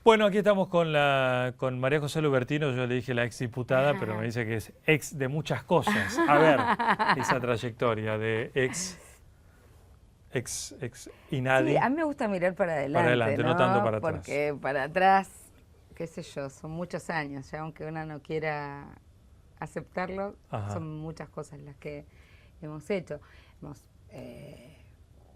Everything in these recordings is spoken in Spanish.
Bueno, aquí estamos con María José Lubertino. Yo le dije la ex diputada, pero me dice que es ex de muchas cosas. A ver, esa trayectoria de ex INADI. Sí, a mí me gusta mirar para Para adelante, no tanto para atrás. Porque para atrás, qué sé yo, son muchos años, ya aunque uno no quiera aceptarlo, son muchas cosas las que hemos hecho.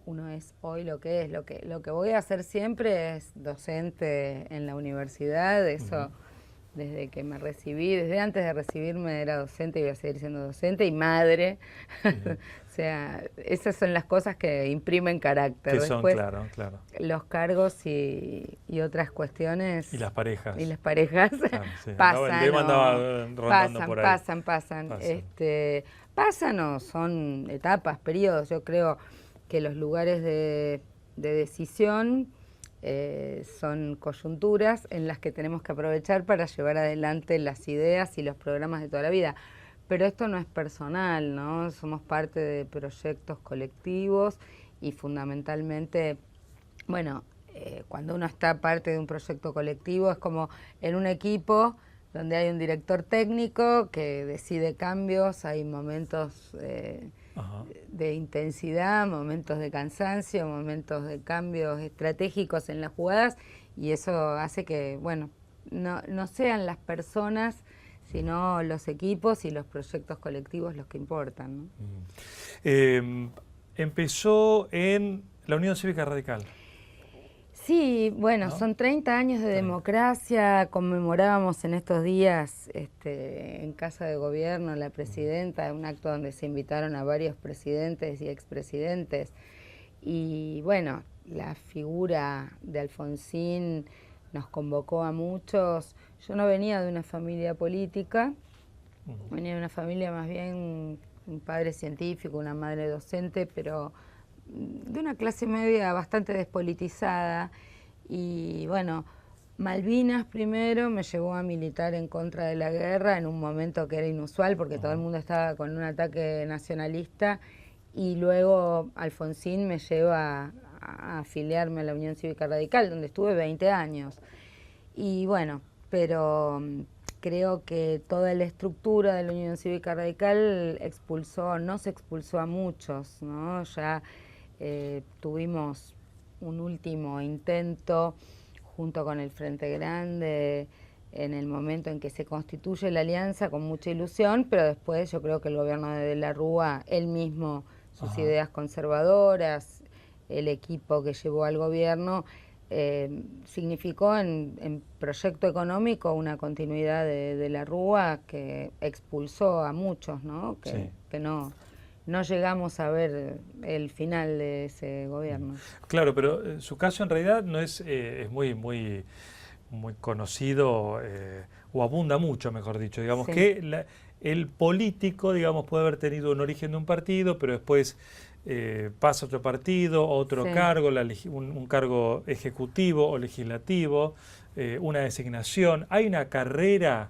Uno es hoy lo que es, lo que voy a hacer siempre es docente en la universidad, eso desde que me recibí, desde antes de recibirme era docente y voy a seguir siendo docente y madre. O sea, esas son las cosas que imprimen carácter. Que son, después, claro. los cargos y otras cuestiones. Y las parejas. Y las parejas claro, sí. pasan. El andaba rondando por ahí. Pasan. Pasan o son etapas, periodos. Yo creo que los lugares de decisión son coyunturas en las que tenemos que aprovechar para llevar adelante las ideas y los programas de toda la vida. Pero esto no es personal, ¿no? Somos parte de proyectos colectivos y fundamentalmente, bueno, cuando uno está parte de un proyecto colectivo es como en un equipo donde hay un director técnico que decide cambios, hay momentos de intensidad, momentos de cansancio, momentos de cambios estratégicos en las jugadas y eso hace que, bueno, no sean las personas sino los equipos y los proyectos colectivos los que importan, ¿no? Empezó en la Unión Cívica Radical. Sí, bueno, ¿no? Son 30 años de democracia, conmemorábamos en estos días en Casa de Gobierno la presidenta, un acto donde se invitaron a varios presidentes y expresidentes y bueno, la figura de Alfonsín nos convocó a muchos. Yo no venía de una familia política, venía de una familia más bien, un padre científico, una madre docente, pero de una clase media bastante despolitizada. Y bueno, Malvinas primero me llevó a militar en contra de la guerra en un momento que era inusual porque todo el mundo estaba con un ataque nacionalista y luego Alfonsín me lleva a afiliarme a la Unión Cívica Radical, donde estuve 20 años. Y bueno, pero creo que toda la estructura de la Unión Cívica Radical nos expulsó a muchos, ¿no? Ya tuvimos un último intento junto con el Frente Grande en el momento en que se constituye la alianza con mucha ilusión, pero después yo creo que el gobierno de la Rúa, él mismo, sus ideas conservadoras, el equipo que llevó al gobierno, significó en proyecto económico una continuidad de la Rúa que expulsó a muchos, ¿no? Que no llegamos a ver el final de ese gobierno. Claro, pero su caso en realidad no es muy conocido o abunda mucho, mejor dicho. Digamos que el político, digamos, puede haber tenido un origen de un partido, pero después pasa a otro partido, otro cargo, un cargo ejecutivo o legislativo, una designación. ¿Hay una carrera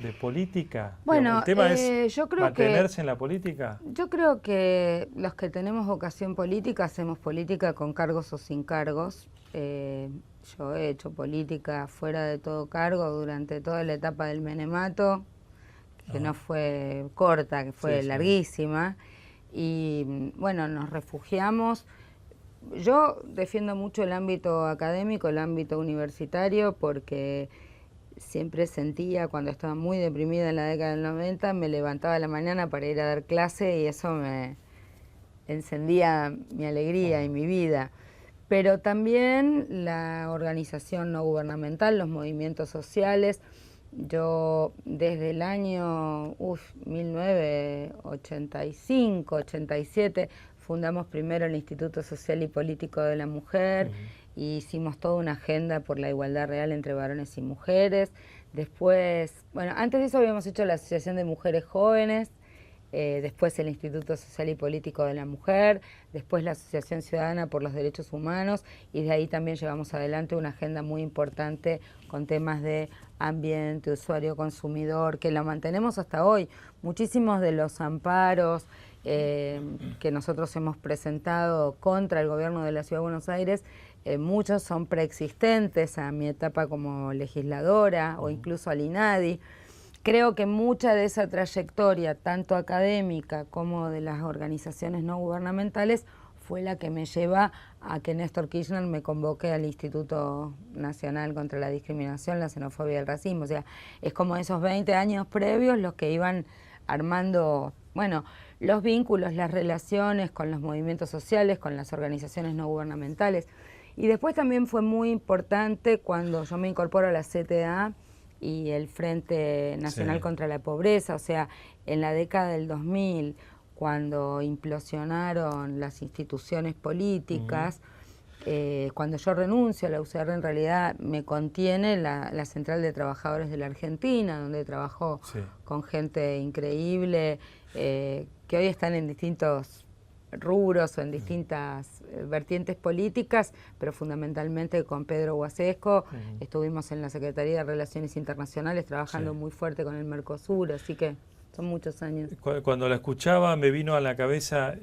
de política? Bueno, el tema es yo creo mantenerse en la política. Yo creo que los que tenemos vocación política hacemos política con cargos o sin cargos. Yo he hecho política fuera de todo cargo durante toda la etapa del menemato, que no fue corta, que fue larguísima. Y bueno, nos refugiamos. Yo defiendo mucho el ámbito académico, el ámbito universitario, porque siempre sentía, cuando estaba muy deprimida en la década del 90, me levantaba a la mañana para ir a dar clase y eso me encendía mi alegría y mi vida. Pero también la organización no gubernamental, los movimientos sociales. Yo desde el año 1985, 87, fundamos primero el Instituto Social y Político de la Mujer, y hicimos toda una agenda por la igualdad real entre varones y mujeres. Después, bueno, antes de eso habíamos hecho la Asociación de Mujeres Jóvenes, después el Instituto Social y Político de la Mujer, después la Asociación Ciudadana por los Derechos Humanos, y de ahí también llevamos adelante una agenda muy importante con temas de ambiente, usuario, consumidor, que la mantenemos hasta hoy. Muchísimos de los amparos que nosotros hemos presentado contra el gobierno de la Ciudad de Buenos Aires, muchos son preexistentes a mi etapa como legisladora o incluso al INADI. Creo que mucha de esa trayectoria, tanto académica como de las organizaciones no gubernamentales, fue la que me lleva a que Néstor Kirchner me convoque al Instituto Nacional contra la Discriminación, la Xenofobia y el Racismo. O sea, es como esos 20 años previos los que iban armando, bueno, los vínculos, las relaciones con los movimientos sociales, con las organizaciones no gubernamentales. Y después también fue muy importante cuando yo me incorporo a la CTA y el Frente Nacional contra la Pobreza, o sea, en la década del 2000, cuando implosionaron las instituciones políticas, cuando yo renuncio a la UCR, en realidad me contiene la Central de Trabajadores de la Argentina, donde trabajó con gente increíble, que hoy están en distintos rubros o en distintas vertientes políticas, pero fundamentalmente con Pedro Guasesco. Estuvimos en la Secretaría de Relaciones Internacionales trabajando muy fuerte con el Mercosur, así que son muchos años. Cuando la escuchaba me vino a la cabeza,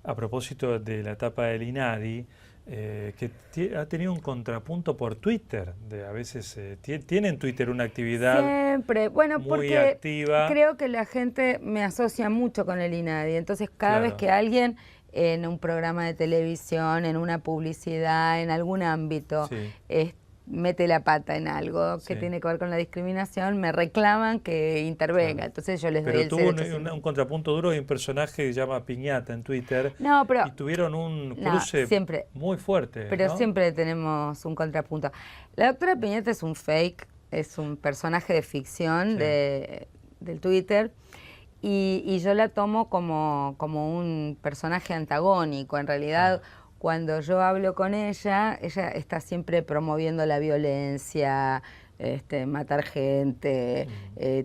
a propósito de la etapa del INADI, que ha tenido un contrapunto por Twitter. A veces tiene en Twitter una actividad siempre, bueno, muy porque activa. Creo que la gente me asocia mucho con el INADI, entonces cada vez que alguien en un programa de televisión, en una publicidad, en algún ámbito, mete la pata en algo que tiene que ver con la discriminación, me reclaman que intervenga. Entonces yo les doy el Pero tuvo un contrapunto duro y un personaje que se llama Piñata en Twitter. Y tuvieron un cruce muy fuerte. Pero siempre tenemos un contrapunto. La doctora Piñata es un fake, es un personaje de ficción del Twitter. Y yo la tomo como un personaje antagónico. En realidad, cuando yo hablo con ella está siempre promoviendo la violencia, matar gente,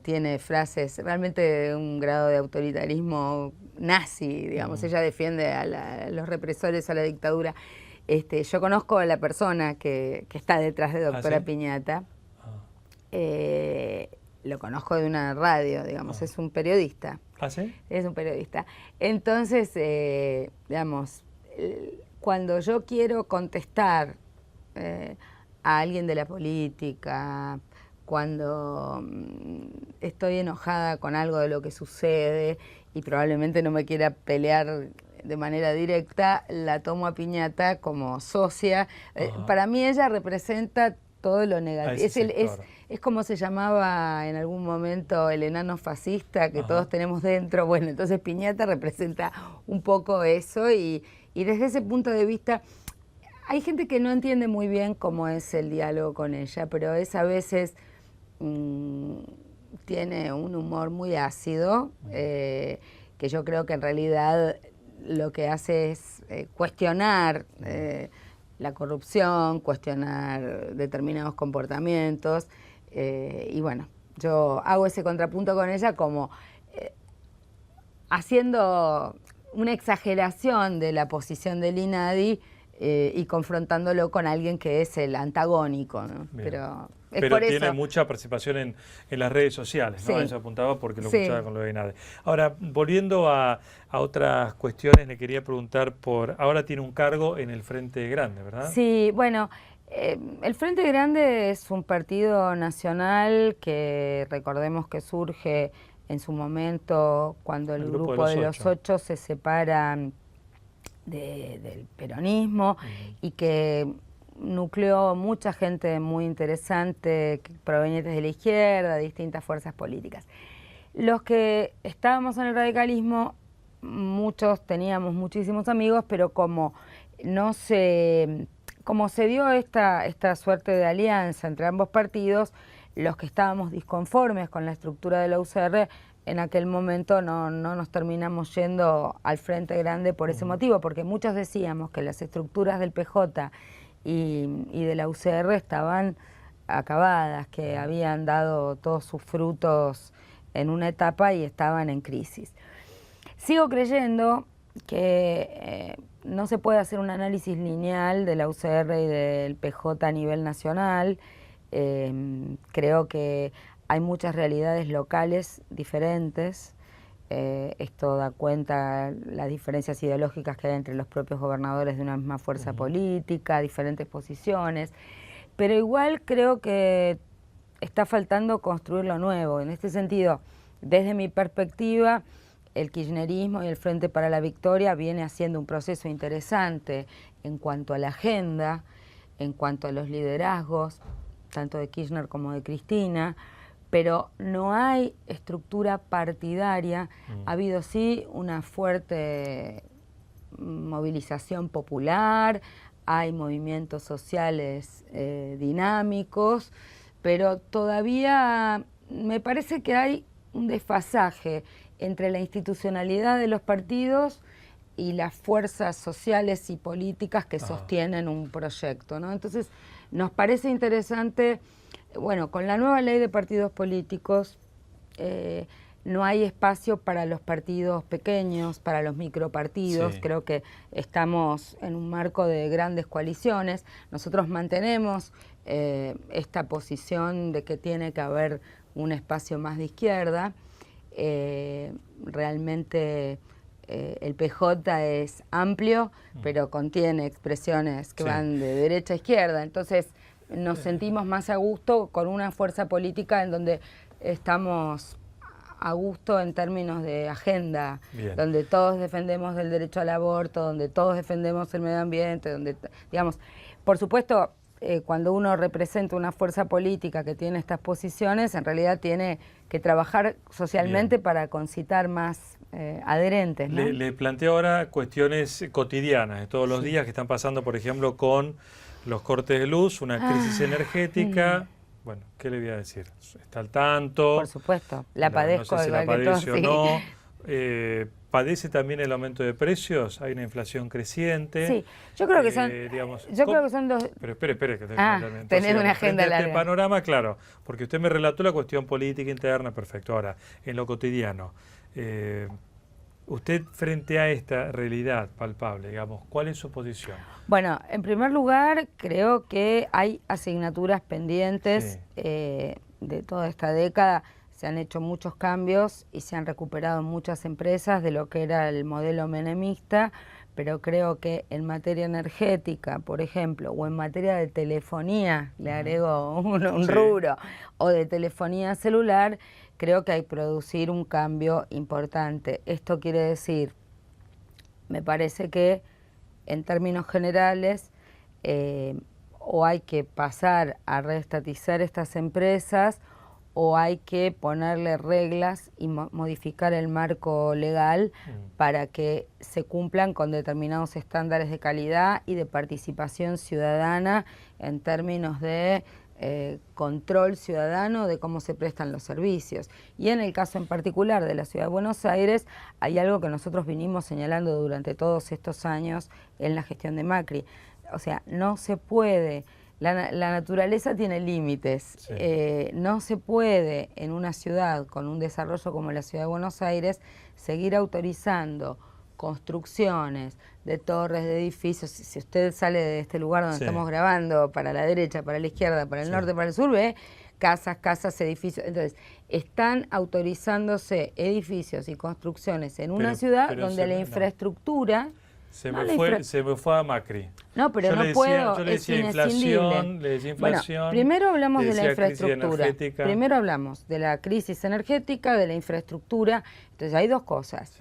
tiene frases realmente de un grado de autoritarismo nazi, digamos. Ella defiende a los represores, a la dictadura. Yo conozco a la persona que está detrás de doctora Piñata. Lo conozco de una radio, digamos, es un periodista. ¿Ah, sí? Es un periodista. Entonces, digamos, cuando yo quiero contestar a alguien de la política, cuando estoy enojada con algo de lo que sucede y probablemente no me quiera pelear de manera directa, la tomo a Piñata como socia. Para mí ella representa todo lo negativo. Es como se llamaba en algún momento el enano fascista que todos tenemos dentro. Bueno, entonces Piñata representa un poco eso y desde ese punto de vista hay gente que no entiende muy bien cómo es el diálogo con ella, pero es a veces tiene un humor muy ácido, que yo creo que en realidad lo que hace es cuestionar la corrupción, cuestionar determinados comportamientos, y bueno, yo hago ese contrapunto con ella como haciendo una exageración de la posición del INADI y confrontándolo con alguien que es el antagónico, ¿no? Pero tiene mucha participación en las redes sociales, ¿no? Eso apuntaba porque lo escuchaba con lo de INADI. Ahora, volviendo a otras cuestiones, le quería preguntar ahora tiene un cargo en el Frente Grande, ¿verdad? Sí, bueno, el Frente Grande es un partido nacional que recordemos que surge en su momento cuando el grupo de los ocho se separa del peronismo y que nucleó mucha gente muy interesante provenientes de la izquierda, de distintas fuerzas políticas. Los que estábamos en el radicalismo, muchos teníamos muchísimos amigos, pero como se dio esta suerte de alianza entre ambos partidos, los que estábamos disconformes con la estructura de la UCR, en aquel momento no nos terminamos yendo al Frente Grande por ese motivo, porque muchos decíamos que las estructuras del PJ y de la UCR estaban acabadas, que habían dado todos sus frutos en una etapa y estaban en crisis. Sigo creyendo que no se puede hacer un análisis lineal de la UCR y del PJ a nivel nacional. Creo que hay muchas realidades locales diferentes. Esto da cuenta las diferencias ideológicas que hay entre los propios gobernadores de una misma fuerza política, diferentes posiciones, pero igual creo que está faltando construir lo nuevo. En este sentido, desde mi perspectiva, el kirchnerismo y el Frente para la Victoria viene haciendo un proceso interesante en cuanto a la agenda, en cuanto a los liderazgos, tanto de Kirchner como de Cristina, pero no hay estructura partidaria. Ha habido sí una fuerte movilización popular, hay movimientos sociales dinámicos, pero todavía me parece que hay un desfasaje entre la institucionalidad de los partidos y las fuerzas sociales y políticas que sostienen un proyecto, ¿no? Entonces, nos parece interesante, bueno, con la nueva ley de partidos políticos no hay espacio para los partidos pequeños, para los micropartidos. Sí. Creo que estamos en un marco de grandes coaliciones. Nosotros mantenemos esta posición de que tiene que haber un espacio más de izquierda. Realmente el PJ es amplio, pero contiene expresiones que van de derecha a izquierda. Entonces nos sentimos más a gusto con una fuerza política en donde estamos a gusto en términos de agenda, donde todos defendemos el derecho al aborto, donde todos defendemos el medio ambiente, donde, digamos, por supuesto, cuando uno representa una fuerza política que tiene estas posiciones, en realidad tiene que trabajar socialmente para concitar más adherentes, ¿no? Le planteo ahora cuestiones cotidianas de todos los días que están pasando, por ejemplo, con los cortes de luz, una crisis energética. Bueno, ¿qué le voy a decir? Está al tanto. Por supuesto, la padezco. No sé si la padece o no. ¿Padece también el aumento de precios? ¿Hay una inflación creciente? Sí, yo creo que son, digamos, creo que son dos... Pero espere, que tener una agenda larga. Este panorama, claro, porque usted me relató la cuestión política interna, perfecto. Ahora, en lo cotidiano, usted frente a esta realidad palpable, digamos, ¿cuál es su posición? Bueno, en primer lugar, creo que hay asignaturas pendientes de toda esta década. Se han hecho muchos cambios y se han recuperado muchas empresas de lo que era el modelo menemista, pero creo que en materia energética, por ejemplo, o en materia de telefonía, le agrego un rubro, o de telefonía celular, creo que hay que producir un cambio importante. Esto quiere decir, me parece que en términos generales, o hay que pasar a reestatizar estas empresas, o hay que ponerle reglas y modificar el marco legal para que se cumplan con determinados estándares de calidad y de participación ciudadana en términos de control ciudadano de cómo se prestan los servicios. Y en el caso en particular de la Ciudad de Buenos Aires, hay algo que nosotros vinimos señalando durante todos estos años en la gestión de Macri. O sea, no se puede... La naturaleza tiene límites. No se puede en una ciudad con un desarrollo como la Ciudad de Buenos Aires seguir autorizando construcciones de torres, de edificios. Si usted sale de este lugar donde estamos grabando, para la derecha, para la izquierda, para el norte, para el sur, ve casas, edificios. Entonces, están autorizándose edificios y construcciones en una ciudad donde la infraestructura... Se me fue a Macri. No, pero no puedo, yo le decía inflación, Bueno, primero hablamos de la infraestructura. Primero hablamos de la crisis energética, de la infraestructura. Entonces hay dos cosas.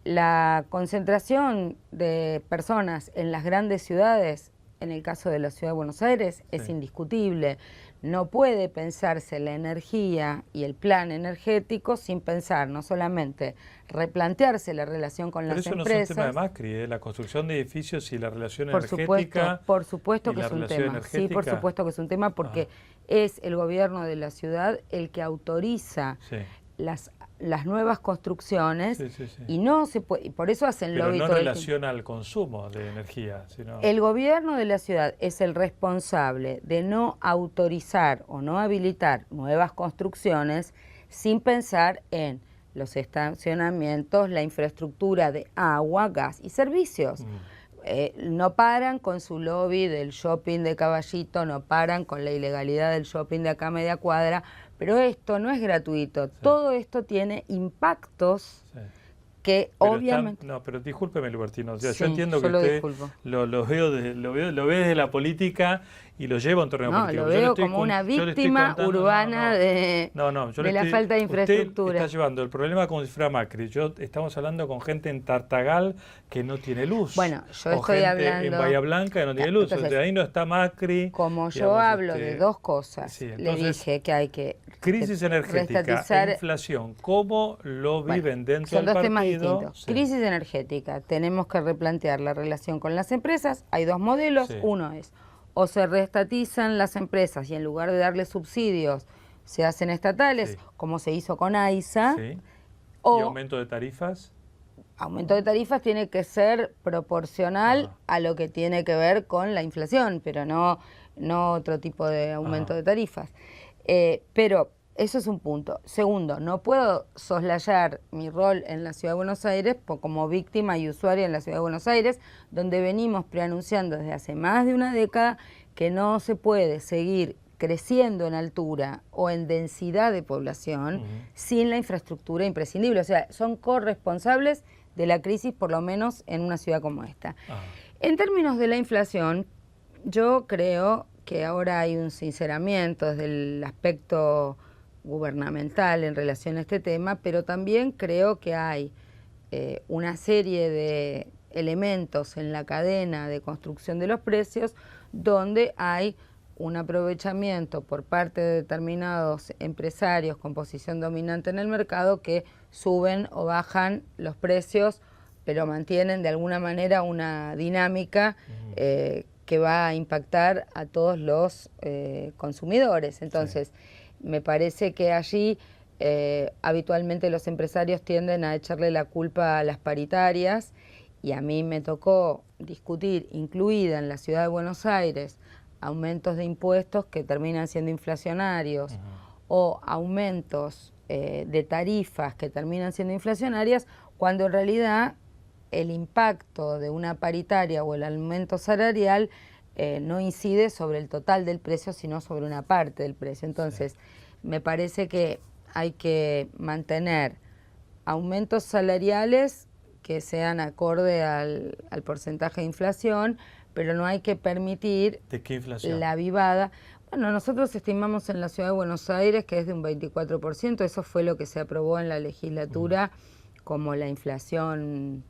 La concentración de personas en las grandes ciudades, en el caso de la Ciudad de Buenos Aires, es indiscutible. No puede pensarse la energía y el plan energético sin pensar, no solamente replantearse la relación con las empresas. Pero eso no es un tema de Macri, la construcción de edificios y la relación energética. Por supuesto que es un tema. Sí, por supuesto que es un tema porque es el gobierno de la ciudad el que autoriza las nuevas construcciones y no se puede, y por eso hacen lobby todo el tiempo. Pero no en relación al consumo de energía, sino... El gobierno de la ciudad es el responsable de no autorizar o no habilitar nuevas construcciones sin pensar en los estacionamientos, la infraestructura de agua, gas y servicios. No paran con su lobby del shopping de Caballito, no paran con la ilegalidad del shopping de acá a media cuadra, Pero esto no es gratuito, todo esto tiene impactos que pero obviamente... no, pero discúlpeme, Lubertino, o sea, Sí, yo entiendo que usted lo ve desde la política y lo lleva a un terreno político. No, lo veo como una víctima urbana de la falta de infraestructura. Usted está llevando el problema como si fuera Macri. Estamos hablando con gente en Tartagal que no tiene luz. Bueno, yo o estoy gente hablando... en Bahía Blanca que no tiene luz. Entonces, ahí no está Macri. Como yo hablo de dos cosas, le dije que hay que... Crisis energética e inflación, ¿cómo lo viven dentro del partido? Son dos temas distintos. Sí. Crisis energética, tenemos que replantear la relación con las empresas. Hay dos modelos. Uno es, o se reestatizan las empresas y en lugar de darle subsidios se hacen estatales, como se hizo con AISA. O, ¿y aumento de tarifas? Aumento de tarifas tiene que ser proporcional a lo que tiene que ver con la inflación, pero no otro tipo de aumento de tarifas. Pero eso es un punto. Segundo, no puedo soslayar mi rol en la Ciudad de Buenos Aires como víctima y usuaria en la Ciudad de Buenos Aires, donde venimos preanunciando desde hace más de una década que no se puede seguir creciendo en altura o en densidad de población sin la infraestructura imprescindible. O sea, son corresponsables de la crisis, por lo menos en una ciudad como esta. En términos de la inflación, yo creo que ahora hay un sinceramiento desde el aspecto gubernamental en relación a este tema, pero también creo que hay una serie de elementos en la cadena de construcción de los precios donde hay un aprovechamiento por parte de determinados empresarios con posición dominante en el mercado que suben o bajan los precios, pero mantienen de alguna manera una dinámica que va a impactar a todos los consumidores. Entonces, me parece que allí habitualmente los empresarios tienden a echarle la culpa a las paritarias y a mí me tocó discutir, incluida en la Ciudad de Buenos Aires, aumentos de impuestos que terminan siendo inflacionarios o aumentos de tarifas que terminan siendo inflacionarias, cuando en realidad el impacto de una paritaria o el aumento salarial no incide sobre el total del precio, sino sobre una parte del precio. Entonces, me parece que hay que mantener aumentos salariales que sean acorde al porcentaje de inflación, pero no hay que permitir la avivada. Bueno, nosotros estimamos en la Ciudad de Buenos Aires que es de un 24%, eso fue lo que se aprobó en la legislatura como la inflación,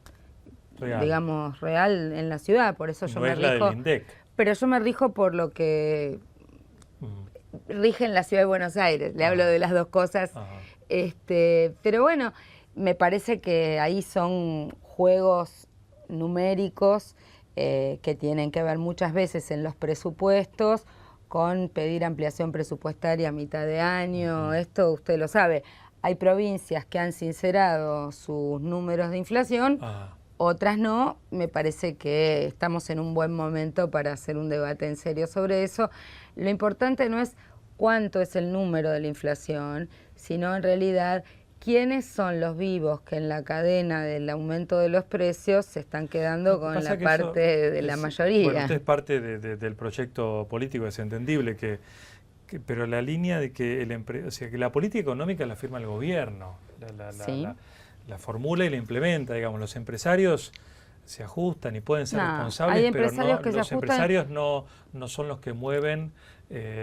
digamos, real en la ciudad, por eso yo me rijo. Pero yo me rijo por lo que rige en la Ciudad de Buenos Aires, le hablo de las dos cosas. Pero bueno, me parece que ahí son juegos numéricos que tienen que ver muchas veces en los presupuestos con pedir ampliación presupuestaria a mitad de año. Esto usted lo sabe. Hay provincias que han sincerado sus números de inflación, otras no. Me parece que estamos en un buen momento para hacer un debate en serio sobre eso. Lo importante no es cuánto es el número de la inflación, sino en realidad quiénes son los vivos que en la cadena del aumento de los precios se están quedando con la parte de la mayoría. Bueno, usted es parte del proyecto político, es entendible, pero la línea de que, o sea, que la política económica la firma el gobierno, la formula y la implementa, digamos, los empresarios se ajustan y pueden ser responsables, pero los empresarios no son los que mueven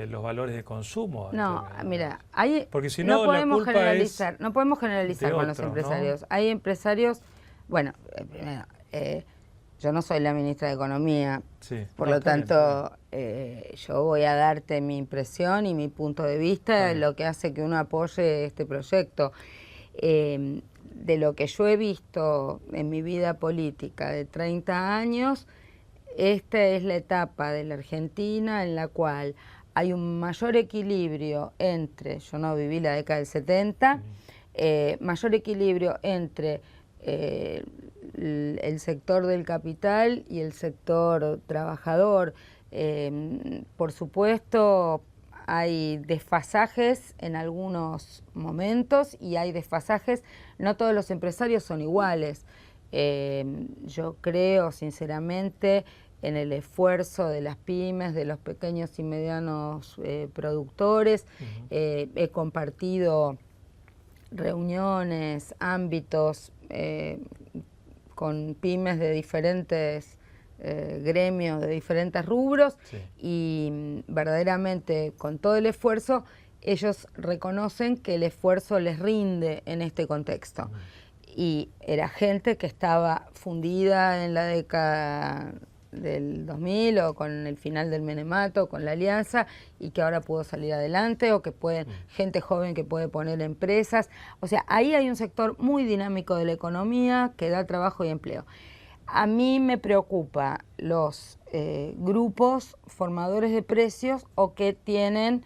los valores de consumo. No, mira, porque si no podemos generalizar, no podemos generalizar con los empresarios. ¿No? Hay empresarios, bueno, yo no soy la ministra de Economía, por lo tanto yo voy a darte mi impresión y mi punto de vista, lo que hace que uno apoye este proyecto. De lo que yo he visto en mi vida política de 30 años, esta es la etapa de la Argentina en la cual hay un mayor equilibrio entre, yo no viví la década del 70, mayor equilibrio entre el sector del capital y el sector trabajador. Por supuesto, hay desfasajes en algunos momentos y hay desfasajes, no todos los empresarios son iguales. Yo creo sinceramente en el esfuerzo de las pymes, de los pequeños y medianos productores. He compartido reuniones, ámbitos con pymes de diferentes gremios, de diferentes rubros, sí. Y verdaderamente con todo el esfuerzo ellos reconocen que el esfuerzo les rinde en este contexto. Y era gente que estaba fundida en la década del 2000 o con el final del menemato, con la alianza, y que ahora pudo salir adelante, o que pueden, gente joven que puede poner empresas. O sea, ahí hay un sector muy dinámico de la economía que da trabajo y empleo. A mí me preocupa los grupos formadores de precios o que tienen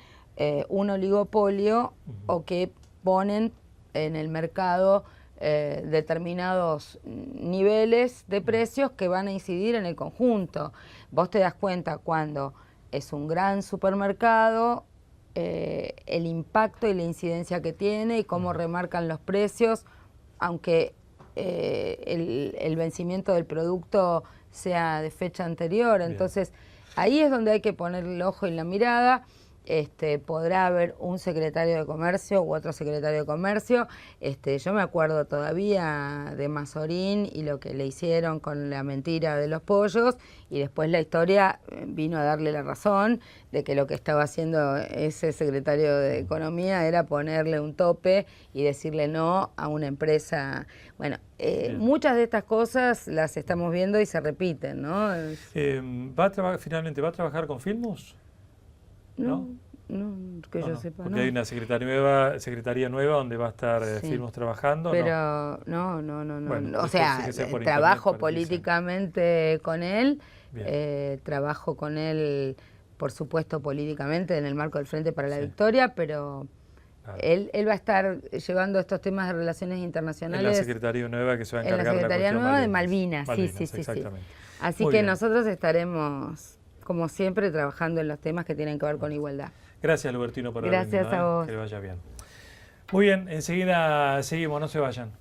un oligopolio o que ponen en el mercado determinados niveles de precios que van a incidir en el conjunto. Vos te das cuenta cuando es un gran supermercado, el impacto y la incidencia que tiene y cómo remarcan los precios, aunque el vencimiento del producto sea de fecha anterior. Entonces, ahí es donde hay que poner el ojo y la mirada. Podrá haber un secretario de comercio u otro secretario de comercio. Yo me acuerdo todavía de Mazorín y lo que le hicieron con la mentira de los pollos, y después la historia vino a darle la razón de que lo que estaba haciendo ese secretario de Economía era ponerle un tope y decirle no a una empresa. Bueno, muchas de estas cosas las estamos viendo y se repiten, ¿no? Finalmente, ¿va a trabajar con Filmus? No, que yo sepa, porque hay una secretaría nueva donde va a estar Filmus trabajando. Pero bueno, o sea, trabajo políticamente con él, trabajo con él, por supuesto, políticamente en el marco del Frente para la Victoria, pero él va a estar llevando estos temas de relaciones internacionales. En la secretaría nueva que se va a encargar de la Secretaría nueva de Malvinas. Sí. Así que nosotros estaremos, como siempre, trabajando en los temas que tienen que ver con igualdad. Gracias, Lubertino, por haber venido. Gracias a vos. Que le vaya bien. Muy bien, enseguida seguimos, no se vayan.